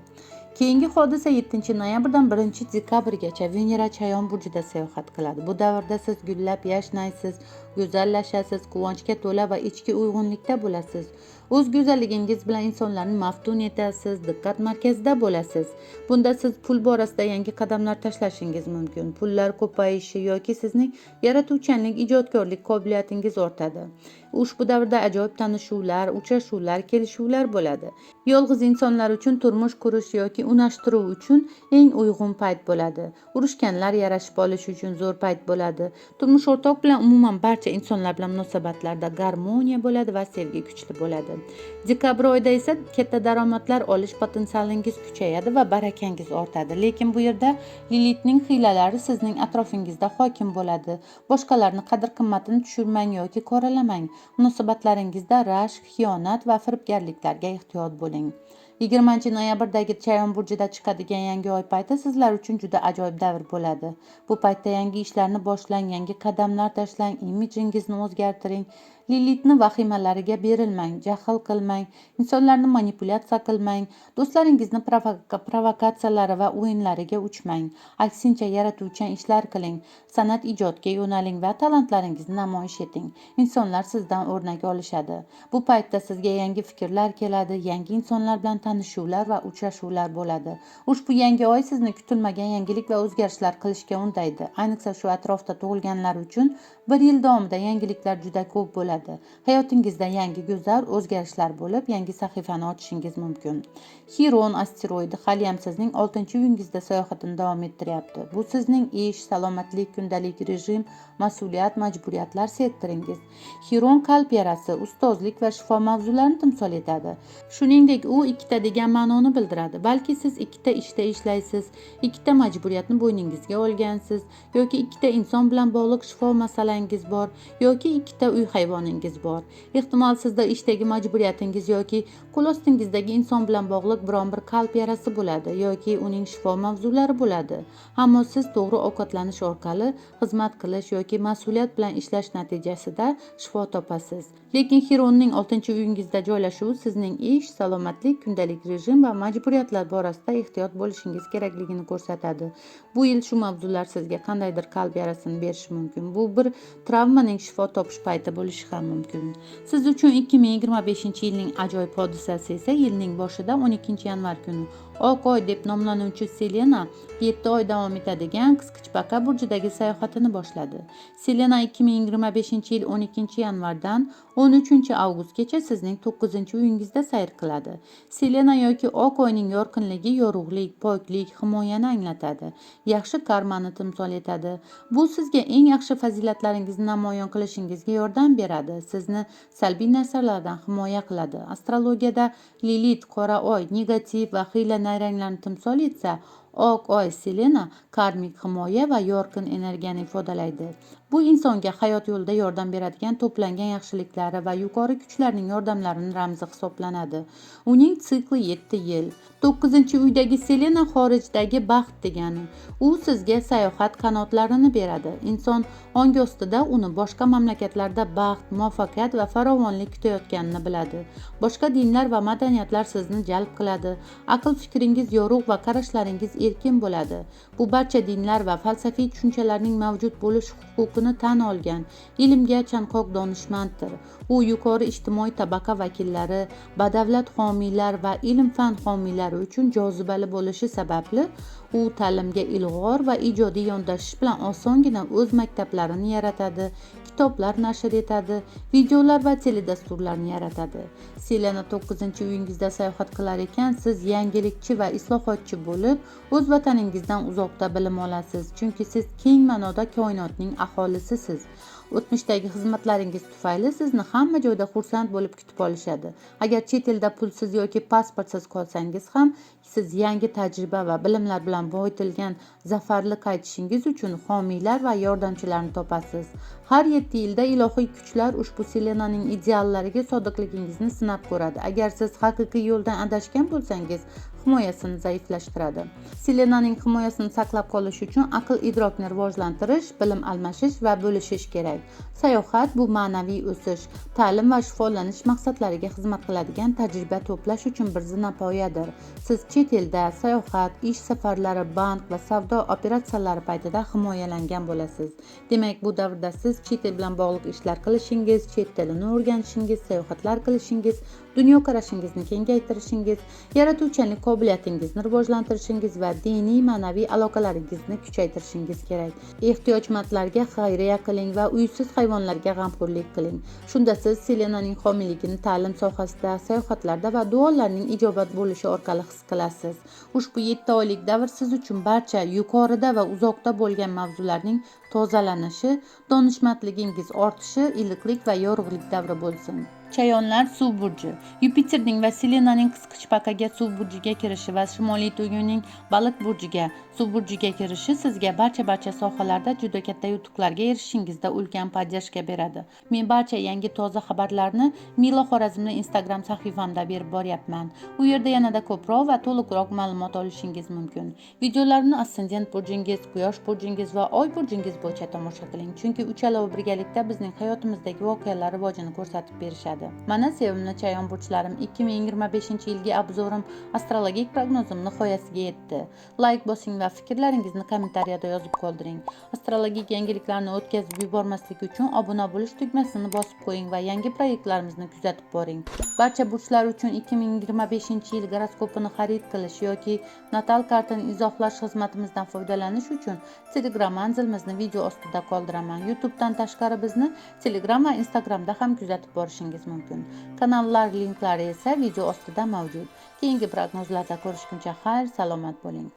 Keyingi hodisa 7-noyabrdan 1-dekabrgacha Venera Chayon burjida sayohat qiladi. Bu davrda siz gullab yashnaysiz, go'zallashasiz, quvonchga to'la va ichki uyg'unlikda bo'lasiz. O'z go'zalligingiz bilan insonlarni maftun etasiz, diqqat markazida bo'lasiz. Bunda siz pul borasida yangi qadamlar tashlashingiz mumkin. Pullar ko'payishi yoki sizning yaratuvchanlik, ijodkorlik qobiliyatingiz ortadi. Ushbu davrda ajoyib tanishuvlar, uchrashuvlar, kelishuvlar bo'ladi. Yolg'iz insonlar uchun turmush qurish yoki unashtiruv uchun eng uyg'un payt bo'ladi. Urushganlar yarashib olish uchun zo'r payt bo'ladi. Turmush o'rtoq bilan umuman barcha insonlar bilan munosabatlarda garmoniya bo'ladi va sevgi kuchli bo'ladi. bo'ladi. Dekabr oyida esa katta daromadlar olish potensialingiz kuchayadi va barakangiz ortadi. Lekin bu yerda Lilitning hiylalari sizning atrofingizda hokim bo'ladi. Boshqalarni qadr-qimmatini tushirmang yoki qoralamang. Munosabatlaringizda rashk, xiyonat va firibgarliklarga ehtiyot bo'ling. 20-noyabrdagi Chayon burjida chiqadigan yangi oy payti sizlar uchun juda ajoyib davr bo'ladi. Bu paytda yangi ishlarni boshlang, yangi qadamlar tashlang, imidjingizni o'zgartiring. Lilitni vahimalariga berilmang, jahl qilmang, insonlarni manipulyatsiya qilmang, do'stlaringizni provokatsiyalari va o'yinlariga uchmang. Aksincha, yaratuvchan ishlar qiling, san'at ijodga yo'naling va talantlaringizni namoyish eting. Insonlar sizdan o'rnak olishadi. Bu paytda sizga yangi fikrlar keladi, yangi insonlar bilan tanishuvlar va uchrashuvlar bo'ladi. Ushbu yangi oy sizni kutilmagan yangilik va o'zgarishlar qilishga undaydi. Ayniqsa shu atrofda tug'ilganlar uchun bir yil davomida yangiliklar juda ko'p bo'ladi. Hayotingizda yangi go'zal o'zgarishlar bo'lib, yangi sahifani ochishingiz mumkin. Xiron asteroidi haliyam sizning 6-uyingizda sayohatini davom ettiryapti. Bu sizning ish, salomatlik, kundalik rejim, mas'uliyat, majburiyatlar sektoringiz. Xiron qalb yarasi, ustozlik va shifo mavzularini timsol etadi. Shuningdek, u ikkita degan ma'noni bildiradi. Balki siz ikkita ishda ishlaysiz, ikkita majburiyatni bo'yningizga olgansiz, yoki ikkita inson bilan bog'liq shifo masalangiz bor, yoki ikkita uy hayvoningiz bor. Ehtimol sizda ishdagi majburiyatingiz yoki qo'l ostingizdagi inson bilan bog'liq biron bir qalb yarasi bo'ladi yoki uning shifo mavzulari bo'ladi. Ammo siz to'g'ri ovqatlanish orqali xizmat qilish yoki mas'uliyat bilan ishlash natijasida shifo topasiz. Lekin Xironning 6-uyingizda joylashuvi sizning ish, salomatlik, kundalik rejim va majburiyatlar borasida ehtiyot bo'lishingiz kerakligini ko'rsatadi. Bu yil shu mavzular sizga qandaydir qalb yarasini berishi mumkin. Bu bir travmaning shifo topish payti bo'lishi ham mumkin. Siz uchun 2025-yilning ajoyib hodisasi esa yilning boshida 12-yanvar kuni Oq oy deb nomlanuvchi Selena 7 oy davom etadigan Qisqichbaqa burjidagi sayohatini boshladi. Selena 2025-yil 12-yanvardan 13-avgustgacha sizning 9-uyingizda sayr qiladi. Selena yoki oq oyning yorqinligi yorug'lik, poklik, himoyani anglatadi. Yaxshi karmani timsol etadi. Bu sizga eng yaxshi fazilatlaringizni namoyon qilishingizga yordam beradi. Sizni salbiy narsalardan himoya qiladi. Astrologiyada Lilit, qora oy, negativ va xiyla nayranglarni timsol etsa, oq oy Selena karmik himoya va yorqin energiyani ifodalaydi. Bu insonga hayot yo'lida yordam beradigan to'plangan yaxshiliklari va yuqori kuchlarning yordamlarining ramzi hisoblanadi. Uning sikli 7 yil. 9-uydagi Selena xorijdagi baxt degani. U sizga sayohat qanotlarini beradi. Inson ongi ostida uni boshqa mamlakatlarda baxt, muvaffaqiyat va farovonlik kutayotganini biladi. Boshqa dinlar va madaniyatlar sizni jalb qiladi. Aql fikringiz yorug' va qarashlaringiz erkin bo'ladi. Bu barcha dinlar va falsafiy tushunchalarning mavjud bo'lish huquqini tan olgan, ilmga chanqoq donishmanddir. U yuqori ijtimoiy tabaqa vakillari, badavlat homiylar va ilm-fan homiylari uchun jozibali bo'lishi sababli u ta'limga ilg'or va ijodiy yondashish bilan osongina o'z maktablarini yaratadi, kitoblar nashr etadi, videolar va teledasturlarni yaratadi. Selena 9-uyingizda sayohat qilar ekan, siz yangilikchi va islohotchi bo'lib, o'z vataningizdan uzoqda bilim olasiz, chunki siz keng ma'noda koinotning aholisisiz. O'tmishdagi xizmatlaringiz tufayli sizni hamma joyda xursand bo'lib kutib olishadi. Agar chet elda pulsiz yoki pasportsiz qolsangiz ham, siz yangi tajriba va bilimlar bilan boyitilgan zafarli qaytishingiz uchun homiylar va yordamchilarni topasiz. Har 7 yilda ilohiy kuchlar ushbu Selenaning ideallariga sodiqligingizni sinab ko'radi. Agar siz haqiqiy yo'ldan adashgan bo'lsangiz, himoyasini zaiflashtiradi. Selenaning himoyasini saqlab qolish uchun aql-idrokni rivojlantirish, bilim almashish va bo'lishish kerak. Sayohat bu ma'naviy o'sish, ta'lim va shifolanish maqsadlariga xizmat qiladigan tajriba to'plash uchun bir zinapoyadir. Siz chet elda sayohat, ish safarlari, bank va savdo operatsiyalari paytida himoyalangan bo'lasiz. Demak, bu davrda siz chet el bilan bog'liq ishlar qilishingiz, chet tilini o'rganishingiz, sayohatlar qilishingiz, dunyoqarashingizni kengaytirishingiz, yaratuvchanlik qobiliyatingizni rivojlantirishingiz va diniy ma'naviy aloqalaringizni kuchaytirishingiz kerak. Ehtiyojmandlarga xayriya qiling va uysiz hayvonlarga g'amxo'rlik qiling. Shunda siz Selenaning homiyligini ta'lim sohasida, sayohatlarda va duolarning ijobat bo'lishi orqali his qilasiz. Ushbu 7 oylik davr siz uchun barcha yuqorida va uzoqda bo'lgan mavzularning tozalanishi, donishmandligingiz ortishi, iliqlik va yorug'lik davri bo'lsin. Chayonlar suv burji. Yupiterning va Selenaning qisqichbaqaga suv burjiga kirishi va Shimoliy To'yuning baliq burjiga suv burjiga kirishi sizga barcha sohalarda juda katta yutuqlarga erishishingizda ulkan podдержка beradi. Men barcha yangi toza xabarlarni Mila Xorazmli Instagram sahifamda berib boryapman. U yerda yanada ko'proq va to'liqroq ma'lumot olishingiz mumkin. Videolarimni ascendent burjingiz, quyosh burjingiz va oy burjingiz bo'yicha tomosha qiling, chunki uchalovi birgalikda bizning hayotimizdagi voqealar rivojini ko'rsatib berishadi. Mana sevimli chayon burchlarim, 2025-yilgi obzorim, astrologik prognozim nihoyasiga yetdi. Like bosing va fikrlaringizni kommentariyada yozib qoldiring. Astrologik yangiliklarni o'tkazib yubormaslik uchun obuna bo'lish tugmasini bosib qo'ying va yangi proyektlarimizni kuzatib boring. Barcha burchlar uchun 2025-yil goroskopini xarid qilish yoki natal kartani izohlash xizmatimizdan foydalanish uchun Telegram manzilimizni video ostida qoldiraman. YouTubedan tashqari bizni Telegram va Instagramda ham kuzatib borishingiz mumkin. Kanallar linklari esa video ostida mavjud. Keyingi prognozlarda ko'rishguncha xayr, salomat bo'ling.